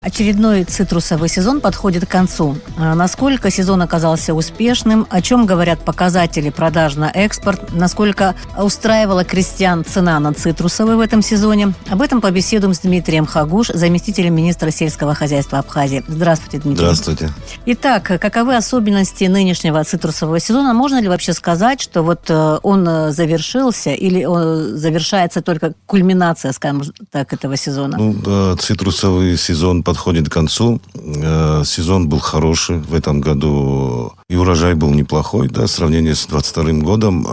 Очередной цитрусовый сезон подходит к концу. Насколько сезон оказался успешным, о чем говорят показатели продаж на экспорт, насколько устраивала крестьян цена на цитрусовые в этом сезоне. Об этом побеседуем с Дмитрием Хагуш, заместителем министра сельского хозяйства Абхазии. Здравствуйте, Дмитрий. Здравствуйте. Итак, каковы особенности нынешнего цитрусового сезона? Можно ли вообще сказать, что вот он завершился или он завершается только кульминация, скажем так, этого сезона? Цитрусовый сезон подходит к концу. Сезон был хороший в этом году. И урожай был неплохой, в сравнении с 2022 годом.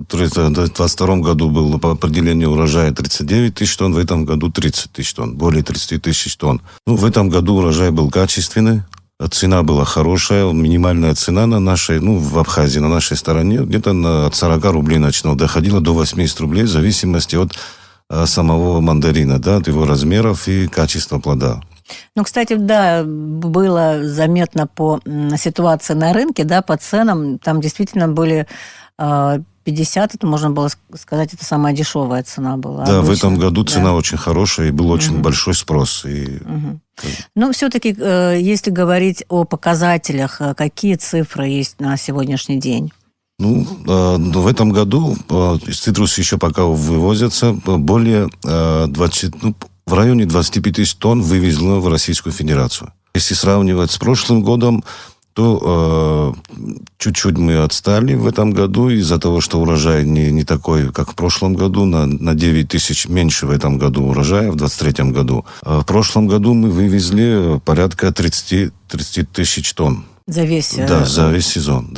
То есть в 2022 году было по определению урожая 39 тысяч тонн, в этом году 30 тысяч тонн, более 30 тысяч тонн. В этом году урожай был качественный. Цена была хорошая, минимальная цена на нашей, в Абхазии, на нашей стороне, где-то от 40 рублей начала, доходила до 80 рублей в зависимости от самого мандарина, от его размеров и качества плода. Кстати, было заметно по ситуации на рынке, по ценам, там действительно были 50, это можно было сказать, это самая дешевая цена была. Да, обычно. В этом году цена очень хорошая, и был очень большой спрос. Но все-таки, если говорить о показателях, какие цифры есть на сегодняшний день? В этом году цитрусы еще пока вывозятся, более 20, в районе 25 тысяч тонн вывезено в Российскую Федерацию. Если сравнивать с прошлым годом, то чуть-чуть мы отстали в этом году из-за того, что урожай не такой, как в прошлом году. На 9 тысяч меньше в этом году урожая, в 2023 году. В прошлом году мы вывезли порядка 30 тысяч тонн. За весь сезон.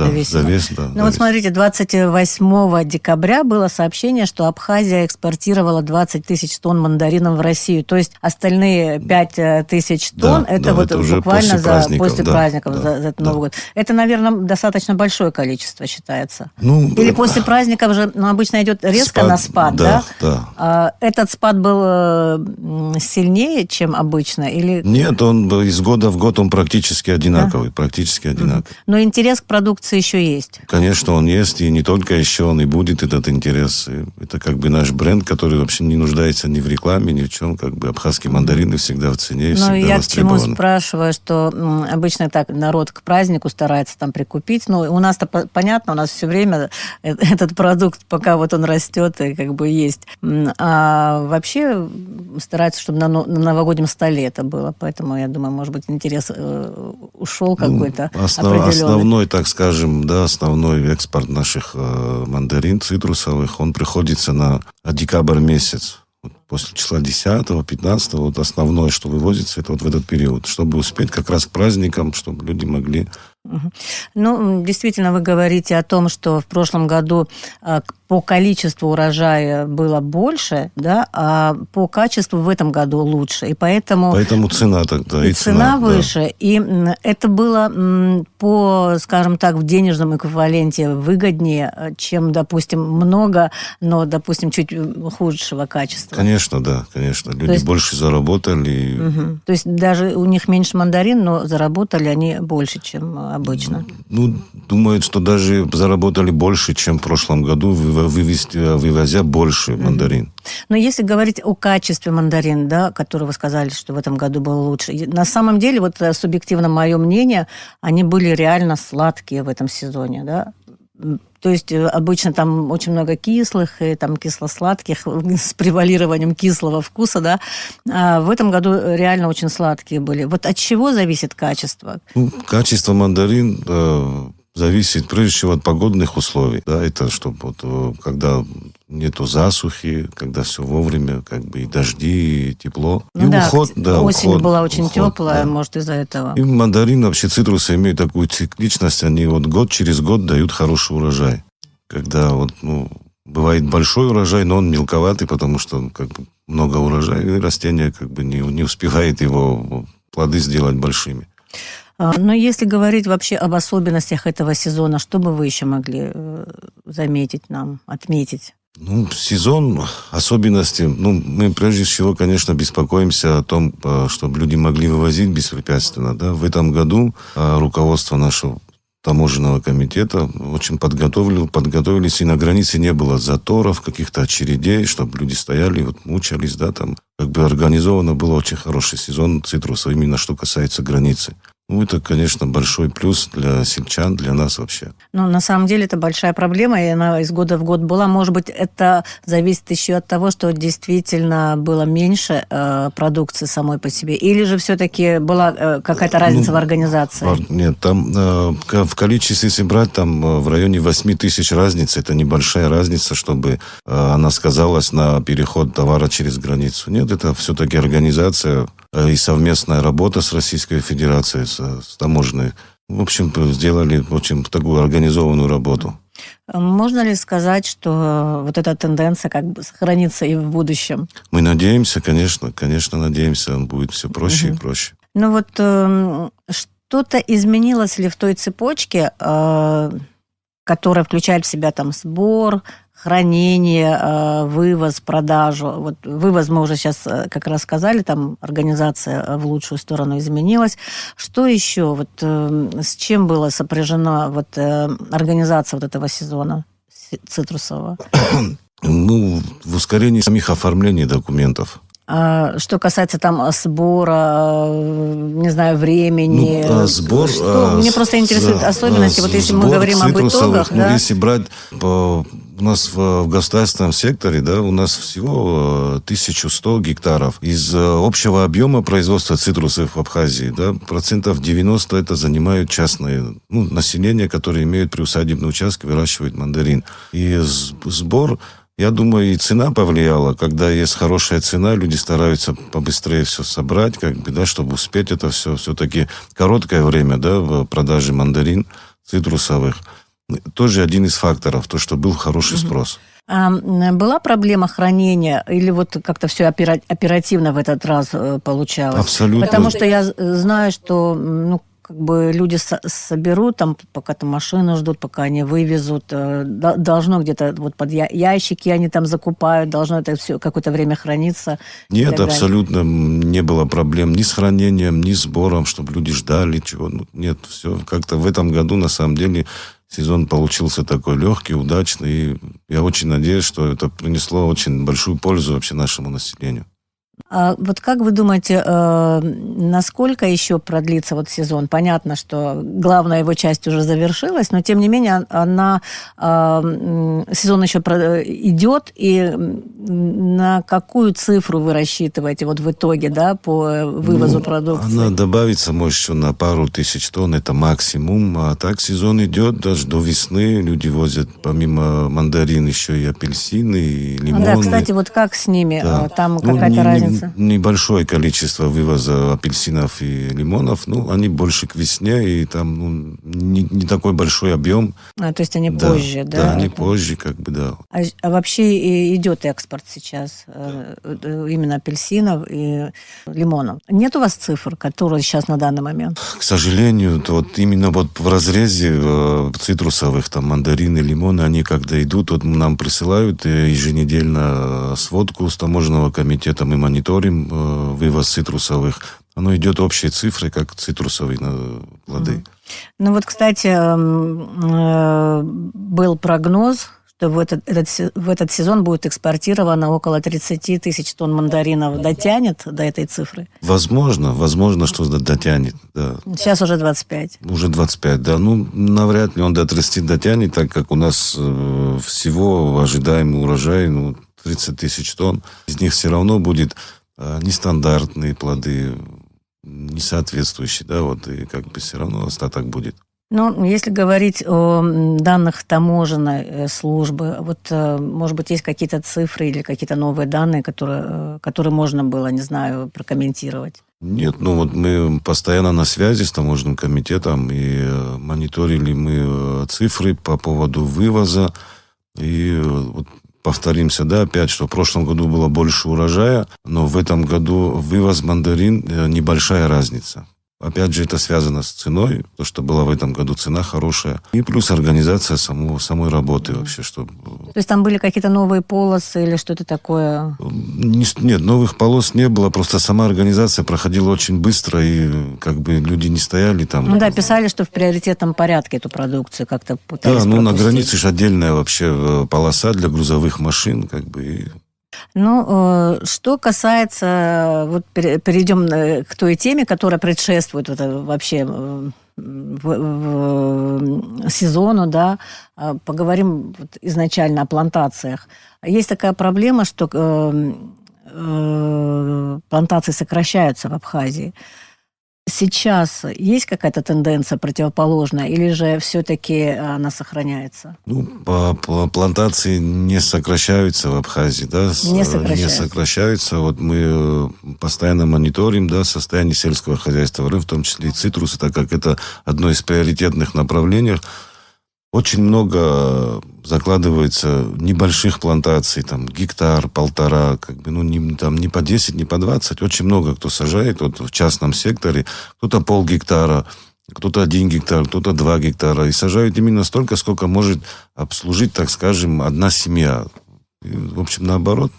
Смотрите, 28 декабря было сообщение, что Абхазия экспортировала 20 тысяч тонн мандаринов в Россию. То есть остальные 5 тысяч тонн, это уже буквально после праздников, за этот Новый год. Это, наверное, достаточно большое количество считается. Или после праздников же обычно идет резко на спад, Этот спад был сильнее, чем обычно? Или... Нет, он из года в год он практически одинаковый, Но интерес к продукции еще есть. Конечно, он есть, и не только еще он и будет этот интерес. Это наш бренд, который вообще не нуждается ни в рекламе, ни в чем. Абхазские мандарины всегда в цене и всегда я востребованы. К чему спрашиваю, что обычно так народ к празднику старается там прикупить. У нас-то понятно, у нас все время этот продукт, пока он растет и есть. А вообще стараются, чтобы на новогоднем столе это было. Поэтому, я думаю, может быть, интерес ушел какой-то. Основной, основной экспорт наших мандарин цитрусовых, он приходится на декабрь месяц. После числа 10-15, основное, что вывозится, это в этот период, чтобы успеть как раз к праздникам, чтобы люди могли... Действительно, вы говорите о том, что в прошлом году по количеству урожая было больше, а по качеству в этом году лучше. И поэтому цена тогда. И цена выше. И это было по, скажем так, в денежном эквиваленте выгоднее, чем, допустим, много, но, допустим, чуть худшего качества. Конечно, да, конечно. Люди больше заработали. То есть даже у них меньше мандарин, но заработали они больше, чем обычно. Думают, что даже заработали больше, чем в прошлом году, вывозя больше мандарин. Но если говорить о качестве мандарин, который вы сказали, что в этом году было лучше, на самом деле, субъективно мое мнение, они были реально сладкие в этом сезоне, То есть обычно там очень много кислых и кисло-сладких с превалированием кислого вкуса, А в этом году реально очень сладкие были. От чего зависит качество? Качество мандарин зависит прежде всего от погодных условий. Это чтобы когда нету засухи, когда все вогремя, и дожди, и тепло. И уход. Осень была очень теплая, может, из-за этого. И мандарин, вообще цитрусы имеют такую цикличность, они год через год дают хороший урожай. Когда бывает большой урожай, но он мелковатый, потому что много урожая, и растение не успевает его плоды сделать большими. Но если говорить вообще об особенностях этого сезона, что бы вы еще могли заметить нам, отметить? Сезон, особенности. Мы прежде всего, конечно, беспокоимся о том, чтобы люди могли вывозить беспрепятственно. В этом году руководство наше таможенного комитета очень подготовились, и на границе не было заторов, каких-то очередей, чтобы люди стояли, вот мучались, да, там как бы организовано было очень хороший сезон цитрусов, именно что касается границы. Ну, это, конечно, большой плюс для сельчан, для нас вообще. Ну, на самом деле, это большая проблема, и она из года в год была. Может быть, это зависит еще от того, что действительно было меньше продукции самой по себе, или же все-таки была какая-то разница в организации? Нет, там в количестве, если брать, там в районе 8 тысяч разница. Это небольшая разница, чтобы она сказалась на переход товара через границу. Нет, это все-таки организация и совместная работа с Российской Федерацией, с таможенной. В общем, сделали очень такую организованную работу. Можно ли сказать, что вот эта тенденция как бы сохранится и в будущем? Мы надеемся, конечно, надеемся, будет все проще и проще. Ну вот что-то изменилось ли в той цепочке, которая включает в себя там сбор, хранение, вывоз, продажу? Вот вывоз мы уже сейчас как раз сказали, там организация в лучшую сторону изменилась. Что еще? Вот с чем была сопряжена вот организация вот этого сезона цитрусового? Ну, в ускорении самих оформлений документов. Что касается там сбора, не знаю, времени. Сбор... Мне просто интересуют особенности. Вот если мы говорим об итогах, да? Если брать у нас в государственном секторе, да, у нас всего 1100 гектаров. Из общего объема производства цитрусов в Абхазии, да, 90% это занимают частные, население, которое имеет приусадебные участки, выращивает мандарин. И сбор... Я думаю, и цена повлияла. Когда есть хорошая цена, люди стараются побыстрее все собрать, как бы, да, чтобы успеть это все. Все-таки короткое время, да, в продаже мандарин цитрусовых. Тоже один из факторов, то, что был хороший спрос. Была проблема хранения или вот как-то все оперативно в этот раз получалось? Абсолютно. Потому что я знаю, что как бы люди соберут, там, пока там машину ждут, пока они вывезут, должно где-то вот под ящики они там закупают, должно это все какое-то время храниться. Нет, абсолютно не было проблем ни с хранением, ни с сбором, чтобы люди ждали чего. Нет, все как-то в этом году на самом деле сезон получился такой легкий, удачный, и я очень надеюсь, что это принесло очень большую пользу вообще нашему населению. А вот как вы думаете, насколько еще продлится вот сезон? Понятно, что главная его часть уже завершилась, но тем не менее сезон еще идет, и на какую цифру вы рассчитываете вот в итоге, да, по вывозу продукции? Она добавится, может, еще на пару тысяч тонн, это максимум, а так сезон идет даже до весны, люди возят помимо мандарин еще и апельсины, и лимоны. Да, кстати, вот как с ними? Да. Там какая-то разница? Небольшое количество вывоза апельсинов и лимонов, они больше к весне, и там не такой большой объем. То есть они позже, да? Да, они позже, как бы, да. А вообще идет экспорт сейчас именно апельсинов и лимонов? Нет у вас цифр, которые сейчас на данный момент? К сожалению, вот именно вот в разрезе цитрусовых, там, мандарины, лимоны, они когда идут, вот нам присылают еженедельно сводку с таможенного комитета, мы мониторим вывоз цитрусовых. Оно идет общей цифрой, как цитрусовые плоды. Ну вот, кстати, был прогноз, что в этот сезон будет экспортировано около 30 тысяч тонн мандаринов. Дотянет до этой цифры? Возможно, что дотянет, да. Сейчас уже 25. Уже 25, да. Навряд ли он до 30 дотянет, так как у нас всего ожидаемый урожай, 30 тысяч тонн. Из них все равно будет нестандартные плоды, не соответствующие, да, вот, и как бы все равно остаток будет. Если говорить о данных таможенной службы, вот, может быть, есть какие-то цифры или какие-то новые данные, которые можно было, не знаю, прокомментировать? Нет, мы постоянно на связи с таможенным комитетом, и мониторили мы цифры по поводу вывоза, и вот повторимся, да, опять, что в прошлом году было больше урожая, но в этом году вывоз мандарин небольшая разница. опять же, это связано с ценой, то, что была в этом году цена хорошая. И плюс организация самой работы вообще. Что... То есть там были какие-то новые полосы или что-то такое? Нет, новых полос не было, просто сама организация проходила очень быстро, и как бы люди не стояли там. Ну да, писали, что в приоритетном порядке эту продукцию как-то пытались Да, ну на пропустить. границе же отдельная вообще полоса для грузовых машин, как бы. И... Ну, что касается, вот перейдем к той теме, которая предшествует вообще сезону, да, поговорим вот изначально о плантациях. Есть такая проблема, что плантации сокращаются в Абхазии. Сейчас есть какая-то тенденция противоположная, или же все-таки она сохраняется? Ну, плантации не сокращаются в Абхазии, да? Не сокращаются. Не сокращаются. Вот мы постоянно мониторим, да, состояние сельского хозяйства, в том числе и цитрусы, так как это одно из приоритетных направлений. Очень много закладывается небольших плантаций, там, гектар, полтора, как бы, ну, не по 10, не по 20. Очень много кто сажает, вот в частном секторе. Кто-то полгектара, кто-то 1 гектар, кто-то 2 гектара. И сажают именно столько, сколько может обслужить, так скажем, одна семья. И, в общем, наоборот,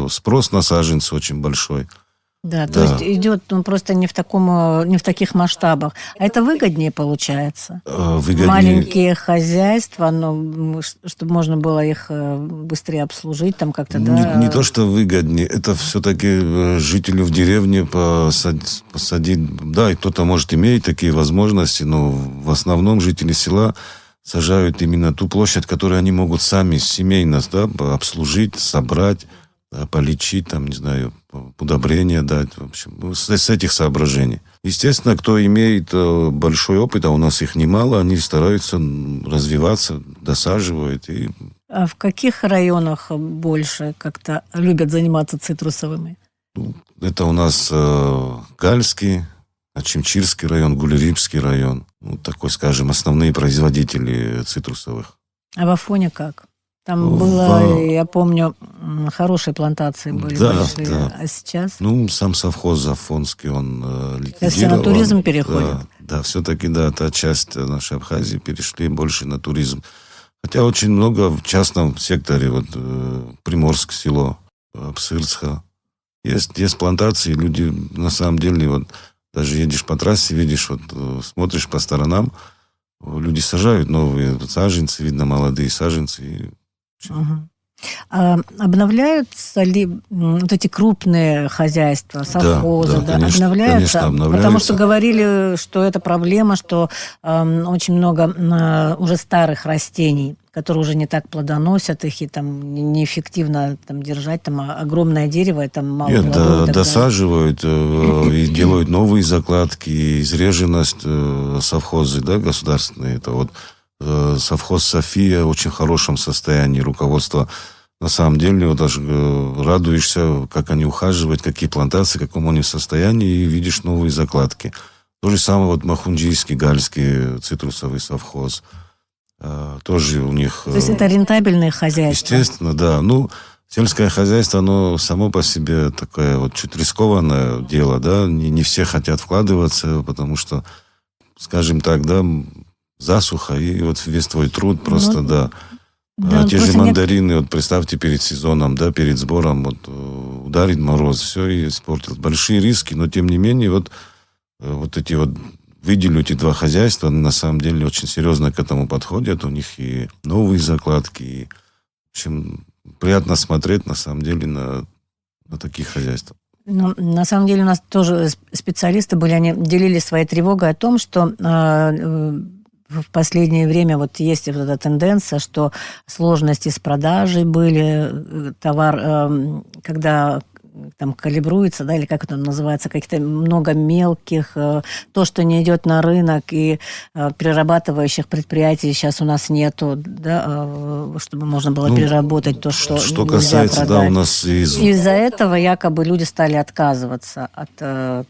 спрос на саженцы очень большой. Да, то есть идет просто не в таких масштабах. А это выгоднее получается? Выгоднее. Маленькие хозяйства, но чтобы можно было их быстрее обслужить, там как-то, да? Не то, что выгоднее, это все-таки жителю в деревне посадить. Да, и кто-то, может, имеет такие возможности, но в основном жители села сажают именно ту площадь, которую они могут сами семейно, да, обслужить, собрать, полечить, там, не знаю, удобрения дать, в общем, с этих соображений. Естественно, кто имеет большой опыт, а у нас их немало, они стараются развиваться, досаживают. И... А в каких районах больше как-то любят заниматься цитрусовыми? Это у нас Гальский, Ачимчирский район, Гулерибский район. Ну, такой, скажем, основные производители цитрусовых. А в Афоне как? Там было, я помню, хорошие плантации были большие. Да. А сейчас? Ну, сам совхоз Афонский, он ликвидирован. Сейчас все на туризм переходят. Да, все-таки, да, та часть нашей Абхазии перешли больше на туризм. Хотя очень много в частном секторе, вот Приморск село, Псырцха. Есть плантации, люди на самом деле, вот даже едешь по трассе, видишь, вот смотришь по сторонам, люди сажают новые саженцы, видно, молодые саженцы. Угу. А обновляются ли вот эти крупные хозяйства, совхозы? Да, конечно, обновляются? Конечно, обновляются. Потому что говорили, что это проблема, что очень много уже старых растений, которые уже не так плодоносят, их и там неэффективно там держать, там огромное дерево, и там мало плодов. Нет, досаживают и делают новые закладки, и изреженность совхозы, да, государственные. Это вот совхоз «София» в очень хорошем состоянии, руководство. На самом деле, вот даже радуешься, как они ухаживают, какие плантации, в каком они состоянии, и видишь новые закладки. То же самое вот Махунджийский, Гальский цитрусовый совхоз. Тоже у них... То есть это рентабельные хозяйства? Естественно, да. Ну, сельское хозяйство, оно само по себе такое вот чуть рискованное дело, да. Не все хотят вкладываться, потому что, скажем так, да, засуха, и вот весь твой труд просто, да. Те же мандарины, вот представьте, перед сезоном, да, перед сбором, вот ударит мороз, все, и испортил. Большие риски, но тем не менее, вот эти вот, выделю эти два хозяйства, они на самом деле очень серьезно к этому подходят, у них и новые закладки, и, в общем, приятно смотреть, на самом деле, на такие хозяйства. Ну, на самом деле у нас тоже специалисты были, они делились своей тревогой о том, что в последнее время вот есть вот эта тенденция, что сложности с продажей были, товар, когда там калибруется, да, или как это называется, каких-то много мелких, то, что не идет на рынок, и перерабатывающих предприятий сейчас у нас нету, да, чтобы можно было переработать то, что Что нельзя касается, продать. да, у нас Из-за этого якобы люди стали отказываться от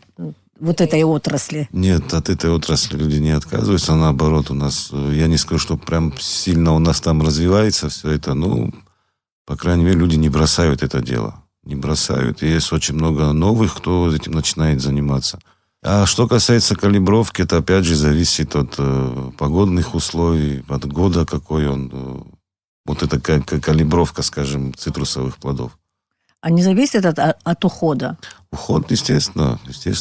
вот этой отрасли. Нет, от этой отрасли люди не отказываются, а наоборот, у нас, я не скажу, что прям сильно у нас там развивается все это, ну, по крайней мере, люди не бросают это дело. Не бросают, и есть очень много новых, кто этим начинает заниматься. А что касается калибровки, это опять же зависит от погодных условий, от года, какой он. Вот это калибровка, скажем, цитрусовых плодов. А не зависит от ухода? Уход, естественно,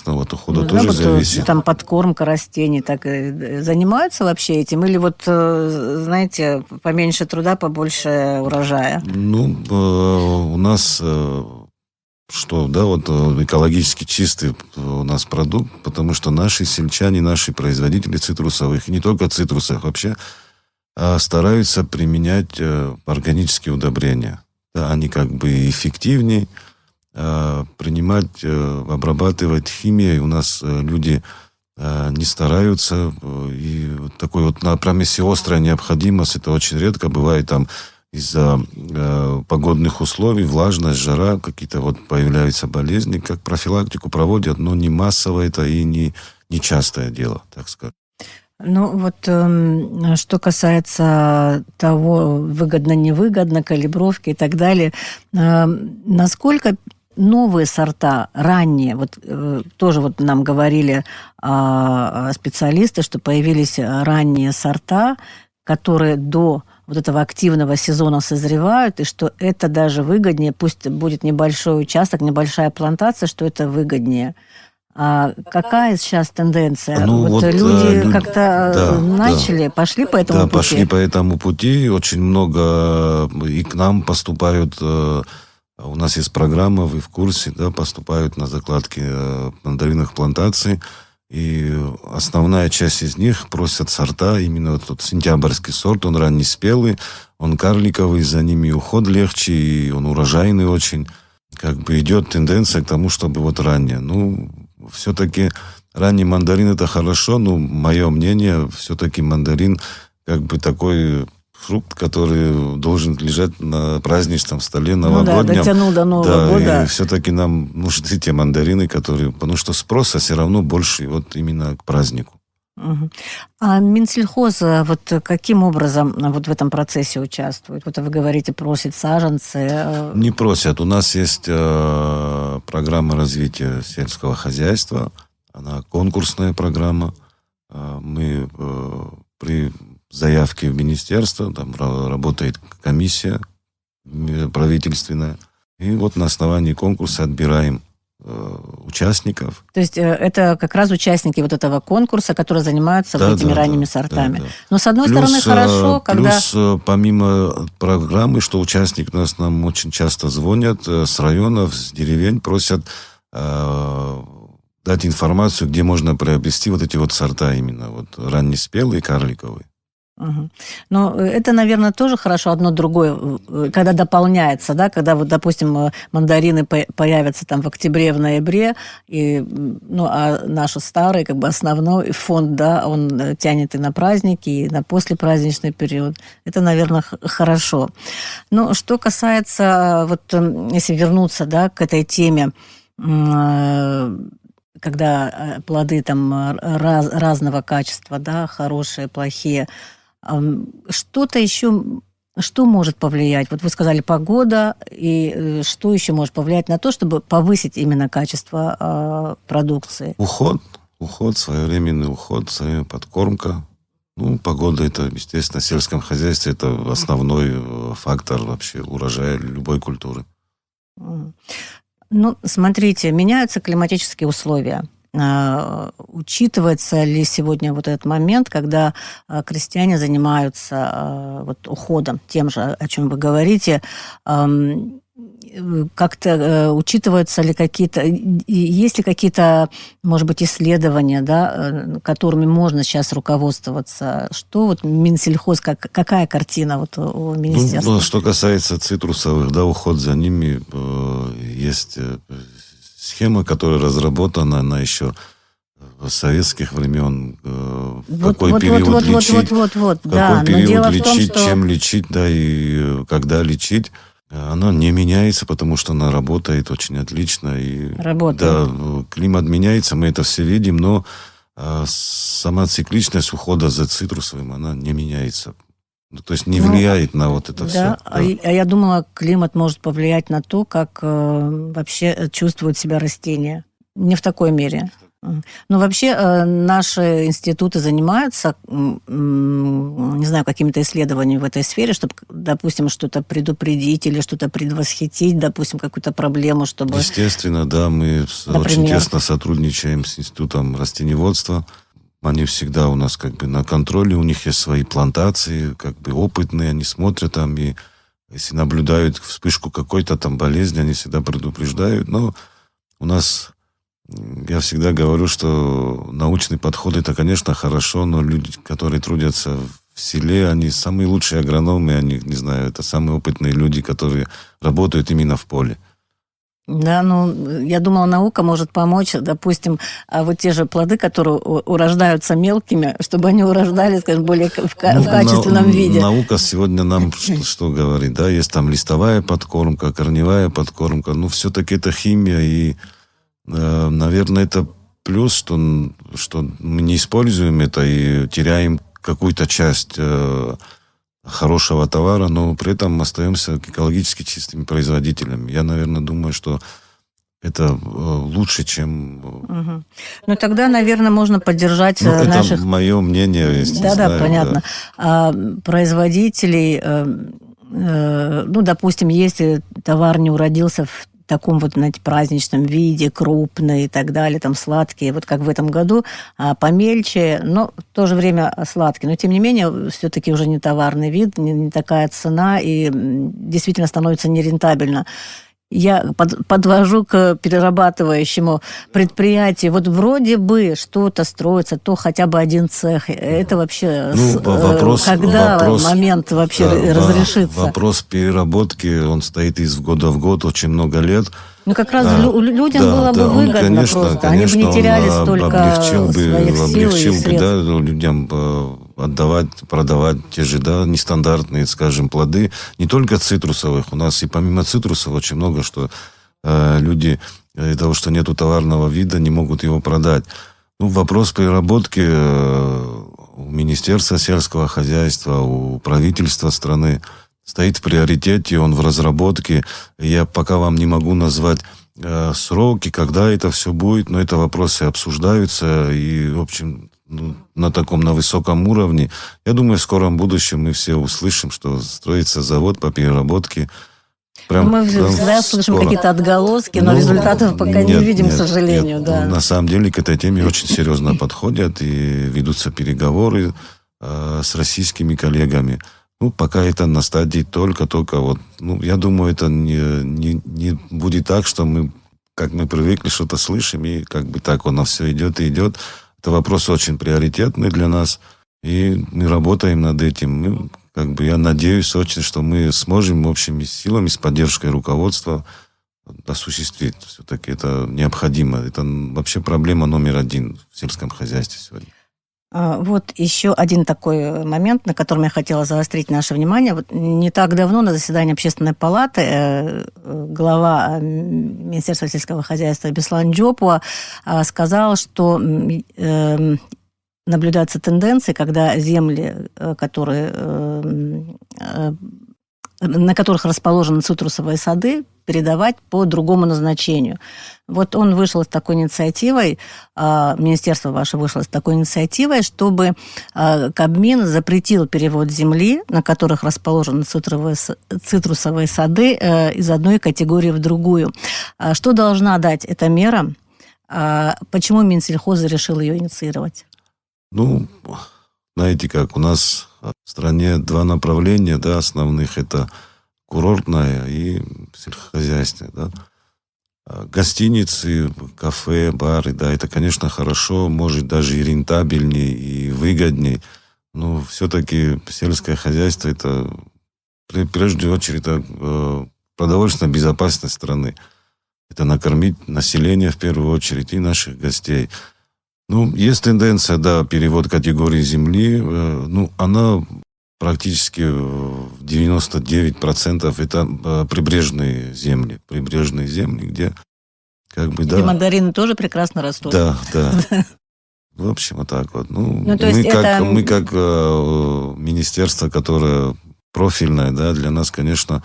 от ухода Ну, тоже вот, зависит. там подкормка растений, так занимаются вообще этим? Или вот, знаете, поменьше труда, побольше урожая? Ну, у нас что, да, вот экологически чистый у нас продукт, потому что наши сельчане, наши производители цитрусовых, и не только цитрусовых вообще, стараются применять органические удобрения. Да, они как бы эффективнее, принимать, обрабатывать химией. У нас люди не стараются. И такой вот на промесе острая необходимость, это очень редко бывает там из-за погодных условий, влажность, жара, какие-то вот появляются болезни, как профилактику проводят, но не массово это и не частое дело, так сказать. Ну, вот что касается того, выгодно-невыгодно, калибровки и так далее, насколько новые сорта, ранние, вот тоже вот нам говорили специалисты, что появились ранние сорта, которые до вот этого активного сезона созревают, и что это даже выгоднее, пусть будет небольшой участок, небольшая плантация, что это выгоднее. А какая сейчас тенденция? Ну, вот люди как-то начали, пошли по этому пути? Да, пошли по этому пути. Очень много и к нам поступают. У нас есть программа, вы в курсе, да, поступают на закладки мандариновых плантаций. И основная часть из них просят сорта, именно вот тот сентябрьский сорт, он раннеспелый, он карликовый, за ними уход легче, и он урожайный очень. Как бы идет тенденция к тому, чтобы вот ранее. Ну, все-таки ранний мандарин это хорошо, но мое мнение, все-таки мандарин как бы такой фрукт, который должен лежать на праздничном столе новогоднем. Ну да, дотянул до Нового года. И все-таки нам нужны те мандарины, которые... Потому что спроса все равно больше вот именно к празднику. Угу. А Минсельхоз вот каким образом вот в этом процессе участвует? Вот вы говорите, просит саженцы. Не просят. У нас есть программа развития сельского хозяйства. Она конкурсная программа. Мы при заявке в министерство, там работает комиссия правительственная. И вот на основании конкурса отбираем участников. То есть это как раз участники вот этого конкурса, которые занимаются этими ранними сортами. Да. Но с одной стороны хорошо, когда... Плюс помимо программы, что участники у нас нам очень часто звонят с районов, с деревень, просят дать информацию, где можно приобрести вот эти вот сорта именно, вот раннеспелые, карликовые. Угу. Ну, это, наверное, тоже хорошо, одно другое, когда дополняется, да, когда, вот, допустим, мандарины появятся там в октябре, в ноябре, и, ну, а наш старый, как бы основной фонд, да, он тянет и на праздники, и на послепраздничный период. Это, наверное, хорошо. Но что касается, вот, если вернуться, да, к этой теме, когда плоды там разного качества, да, хорошие, плохие, что-то еще, что может повлиять? Вот вы сказали погода, и что еще может повлиять на то, чтобы повысить именно качество продукции? Уход, своевременный уход, своевременная подкормка. Ну, погода это, естественно, в сельском хозяйстве это основной фактор вообще урожая любой культуры. Ну, смотрите, меняются климатические условия. Учитывается ли сегодня вот этот момент, когда крестьяне занимаются вот уходом, тем же, о чем вы говорите, как-то учитываются ли какие-то, есть ли какие-то, может быть, исследования, да, которыми можно сейчас руководствоваться? Что вот Минсельхоз, какая картина вот у министерства? Ну, что касается цитрусовых, да, уход за ними, есть схема, которая разработана, она еще с советских времен, в какой период лечить, какой период лечить, чем лечить, да, и когда лечить. Она не меняется, потому что она работает очень отлично. И, да, климат меняется, мы это все видим, но сама цикличность ухода за цитрусовым, она не меняется. То есть не влияет на вот это все. Да. А я думала, климат может повлиять на то, как вообще чувствуют себя растения. Не в такой мере. Ну, вообще, наши институты занимаются, не знаю, какими-то исследованиями в этой сфере, чтобы, допустим, что-то предупредить или что-то предвосхитить, допустим, какую-то проблему, чтобы... Естественно, да, мы очень тесно сотрудничаем с Институтом растениеводства. Они всегда у нас как бы на контроле, у них есть свои плантации, как бы опытные, они смотрят там, и если наблюдают вспышку какой-то там болезни, они всегда предупреждают. Но у нас, я всегда говорю, что научный подход это, конечно, хорошо, но люди, которые трудятся в селе, они самые лучшие агрономы, они, не знаю, это самые опытные люди, которые работают именно в поле. Да, ну, я думала, наука может помочь, допустим, вот те же плоды, которые урождаются мелкими, чтобы они урождали, скажем, более в качественном виде. Наука сегодня нам что говорит, да, есть там листовая подкормка, корневая подкормка, но все-таки это химия, и, наверное, это плюс, что мы не используем это и теряем какую-то часть хорошего товара, но при этом остаемся экологически чистыми производителями. Я, наверное, думаю, что это лучше, чем... Угу. Ну, тогда, наверное, можно поддержать наших... Это мое мнение. Если да, понятно. Да. Производителей, ну, допустим, если товар не уродился в таком вот, знаете, праздничном виде, крупный и так далее, там сладкие, вот как в этом году, помельче, но в то же время сладкие. Но, тем не менее, все-таки уже не товарный вид, не такая цена, и действительно становится нерентабельно. Я подвожу к перерабатывающему предприятию. Вот вроде бы что-то строится, то хотя бы один цех. Это вообще... когда момент вообще разрешится? Вопрос переработки, он стоит из года в год очень много лет. Ну, как раз людям было бы выгодно, конечно, просто. Конечно, они бы не теряли столько облегчил бы, да, людям отдавать, продавать те же, да, нестандартные, скажем, плоды. Не только цитрусовых. У нас и помимо цитрусов очень много, что люди из-за того, что нету товарного вида, не могут его продать. Ну, вопрос переработки у Министерства сельского хозяйства, у правительства страны стоит в приоритете, он в разработке. Я пока вам не могу назвать сроки, когда это все будет, но это вопросы обсуждаются и, в общем, на высоком уровне. Я думаю, в скором будущем мы все услышим, что строится завод по переработке. Мы всегда слышим какие-то отголоски, но результатов пока не видим, к сожалению. Нет. Да. На самом деле к этой теме очень серьезно подходят и ведутся переговоры с российскими коллегами. Ну, пока это на стадии только вот. Ну, я думаю, это не будет так, что мы привыкли, что-то слышим, и как бы так оно все идет и идет. Это вопрос очень приоритетный для нас, и мы работаем над этим. Я надеюсь очень, что мы сможем общими силами, с поддержкой руководства осуществить. Все-таки это необходимо. Это вообще проблема номер один в сельском хозяйстве сегодня. Вот еще один такой момент, на котором я хотела заострить наше внимание. Вот не так давно на заседании Общественной палаты глава Министерства сельского хозяйства Беслан Джопуа сказал, что наблюдаются тенденции, когда земли, на которых расположены цитрусовые сады, передавать по другому назначению. Вот он вышел с такой инициативой, министерство ваше вышло с такой инициативой, чтобы Кабмин запретил перевод земли, на которых расположены цитрусовые сады, из одной категории в другую. Что должна дать эта мера? Почему Минсельхоз решил ее инициировать? Ну, знаете как, у нас в стране два направления, да, основных, это курортное и сельскохозяйственное, да. Гостиницы, кафе, бары, да, это, конечно, хорошо, может даже и рентабельнее, и выгоднее, но все-таки сельское хозяйство, это, прежде всего, это продовольственная безопасность страны. Это накормить население, в первую очередь, и наших гостей. Ну, есть тенденция, да, перевод категории земли, она практически в 99% это прибрежные земли, где да. И мандарины тоже прекрасно растут. Да. В общем, вот так вот. Мы как министерство, которое профильное, да, для нас, конечно,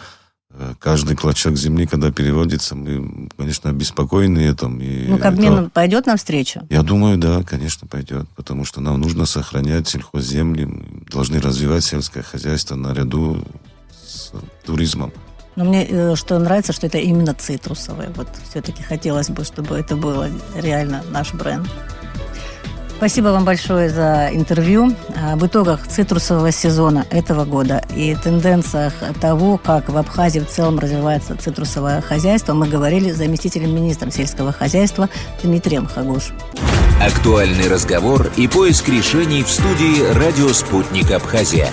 Каждый клочок земли, когда переводится, мы, конечно, обеспокоены этим. И Кабмин пойдет навстречу? Я думаю, да, конечно, пойдет. Потому что нам нужно сохранять сельхозземли. Мы должны развивать сельское хозяйство наряду с туризмом. Но мне что нравится, что это именно цитрусовые. Вот все-таки хотелось бы, чтобы это было реально наш бренд. Спасибо вам большое за интервью. Об итогах цитрусового сезона этого года и тенденциях того, как в Абхазии в целом развивается цитрусовое хозяйство, мы говорили с заместителем министра сельского хозяйства Дмитрием Хагуш. Актуальный разговор и поиск решений в студии «Радио Спутник Абхазия».